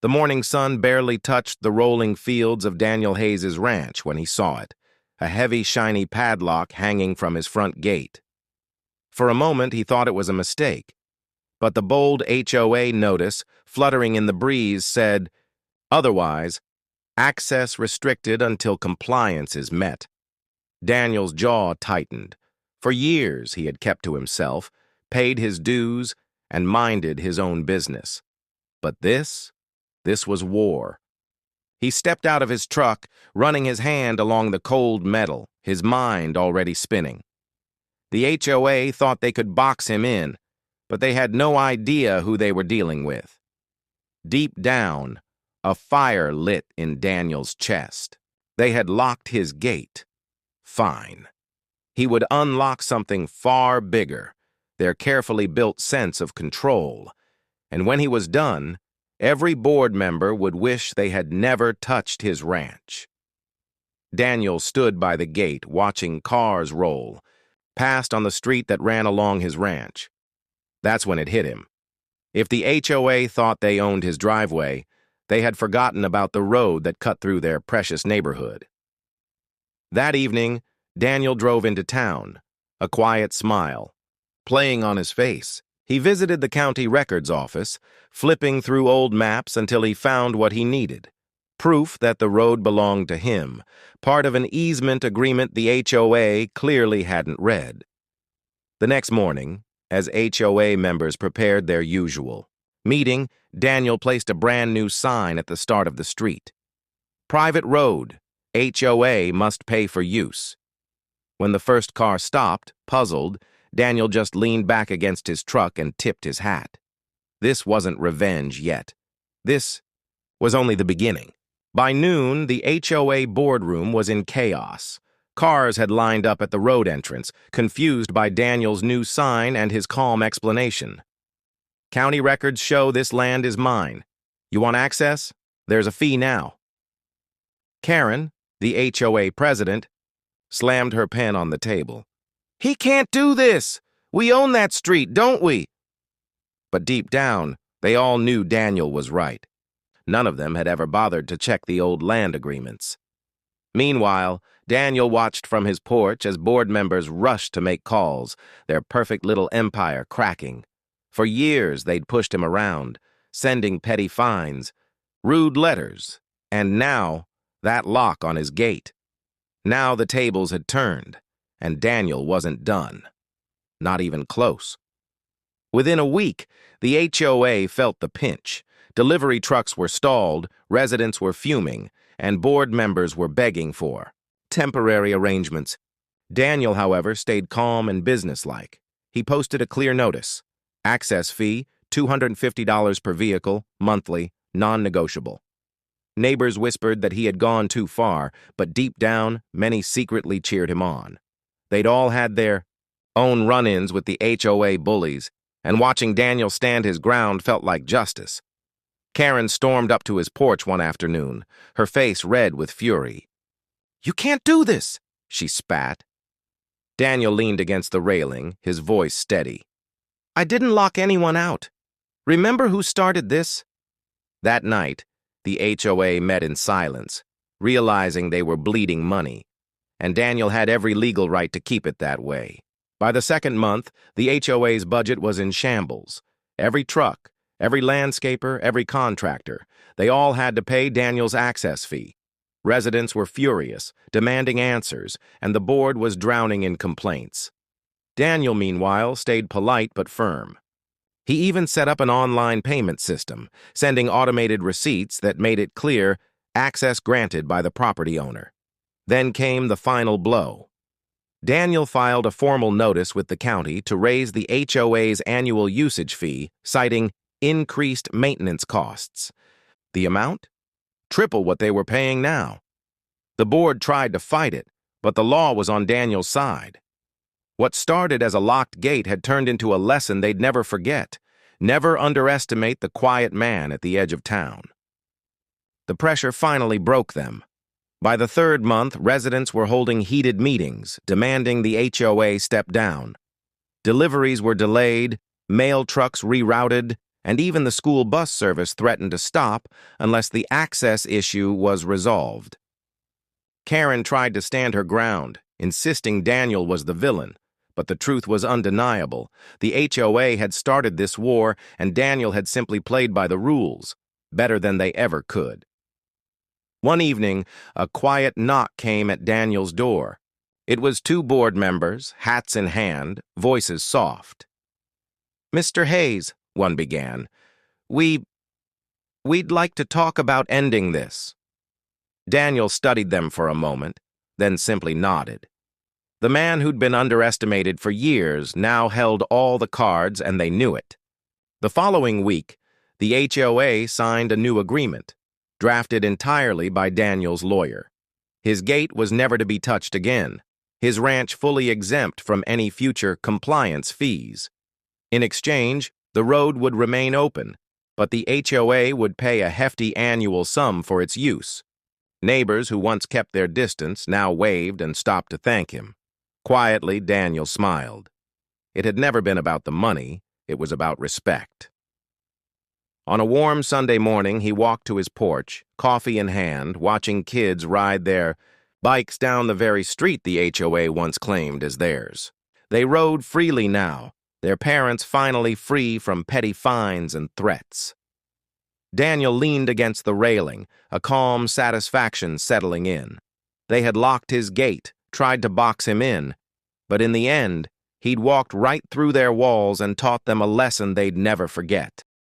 The morning sun barely touched the rolling fields of Daniel Hayes's ranch when he saw it, a heavy, shiny padlock hanging from his front gate. For a moment, he thought it was a mistake, but the bold HOA notice, fluttering in the breeze, said, "Otherwise, access restricted until compliance is met." Daniel's jaw tightened. For years, he had kept to himself, paid his dues, and minded his own business. But this was war. He stepped out of his truck, running his hand along the cold metal, his mind already spinning. The HOA thought they could box him in, but they had no idea who they were dealing with. Deep down, a fire lit in Daniel's chest. They had locked his gate. Fine. He would unlock something far bigger, their carefully built sense of control. And when he was done, every board member would wish they had never touched his ranch. Daniel stood by the gate, watching cars roll past on the street that ran along his ranch. That's when it hit him. If the HOA thought they owned his driveway, they had forgotten about the road that cut through their precious neighborhood. That evening, Daniel drove into town, a quiet smile playing on his face. He visited the county records office, flipping through old maps until he found what he needed: proof that the road belonged to him, part of an easement agreement the HOA clearly hadn't read. The next morning, as HOA members prepared their usual meeting, Daniel placed a brand new sign at the start of the street. "Private road. HOA must pay for use." When the first car stopped, puzzled, Daniel just leaned back against his truck and tipped his hat. This wasn't revenge yet. This was only the beginning. By noon, the HOA boardroom was in chaos. Cars had lined up at the road entrance, confused by Daniel's new sign and his calm explanation. "County records show this land is mine. You want access? There's a fee now." Karen, the HOA president, slammed her pen on the table. "He can't do this! We own that street, don't we?" But deep down, they all knew Daniel was right. None of them had ever bothered to check the old land agreements. Meanwhile, Daniel watched from his porch as board members rushed to make calls, their perfect little empire cracking. For years, they'd pushed him around, sending petty fines, rude letters, and now, that lock on his gate. Now the tables had turned, and Daniel wasn't done. Not even close. Within a week, the HOA felt the pinch. Delivery trucks were stalled, residents were fuming, and board members were begging for temporary arrangements. Daniel, however, stayed calm and businesslike. He posted a clear notice: access fee, $250 per vehicle, monthly, non-negotiable. Neighbors whispered that he had gone too far, but deep down, many secretly cheered him on. They'd all had their own run-ins with the HOA bullies, and watching Daniel stand his ground felt like justice. Karen stormed up to his porch one afternoon, her face red with fury. "You can't do this!" she spat. Daniel leaned against the railing, his voice steady. "I didn't lock anyone out. Remember who started this?" That night, the HOA met in silence, realizing they were bleeding money, and Daniel had every legal right to keep it that way. By the second month, the HOA's budget was in shambles. Every truck, every landscaper, every contractor, they all had to pay Daniel's access fee. Residents were furious, demanding answers, and the board was drowning in complaints. Daniel, meanwhile, stayed polite but firm. He even set up an online payment system, sending automated receipts that made it clear access granted by the property owner. Then came the final blow. Daniel filed a formal notice with the county to raise the HOA's annual usage fee, citing increased maintenance costs. The amount? Triple what they were paying now. The board tried to fight it, but the law was on Daniel's side. What started as a locked gate had turned into a lesson they'd never forget. Never underestimate the quiet man at the edge of town. The pressure finally broke them. By the third month, residents were holding heated meetings, demanding the HOA step down. Deliveries were delayed, mail trucks rerouted, and even the school bus service threatened to stop unless the access issue was resolved. Karen tried to stand her ground, insisting Daniel was the villain, but the truth was undeniable. The HOA had started this war, and Daniel had simply played by the rules, better than they ever could. One evening, a quiet knock came at Daniel's door. It was two board members, hats in hand, voices soft. "Mr. Hayes," one began, we'd like to talk about ending this." Daniel studied them for a moment, then simply nodded. The man who'd been underestimated for years now held all the cards, and they knew it. The following week, the HOA signed a new agreement, drafted entirely by Daniel's lawyer. His gate was never to be touched again, his ranch fully exempt from any future compliance fees. In exchange, the road would remain open, but the HOA would pay a hefty annual sum for its use. Neighbors who once kept their distance now waved and stopped to thank him. Quietly, Daniel smiled. It had never been about the money, it was about respect. On a warm Sunday morning, he walked to his porch, coffee in hand, watching kids ride their bikes down the very street the HOA once claimed as theirs. They rode freely now, their parents finally free from petty fines and threats. Daniel leaned against the railing, a calm satisfaction settling in. They had locked his gate, tried to box him in, but in the end, he'd walked right through their walls and taught them a lesson they'd never forget.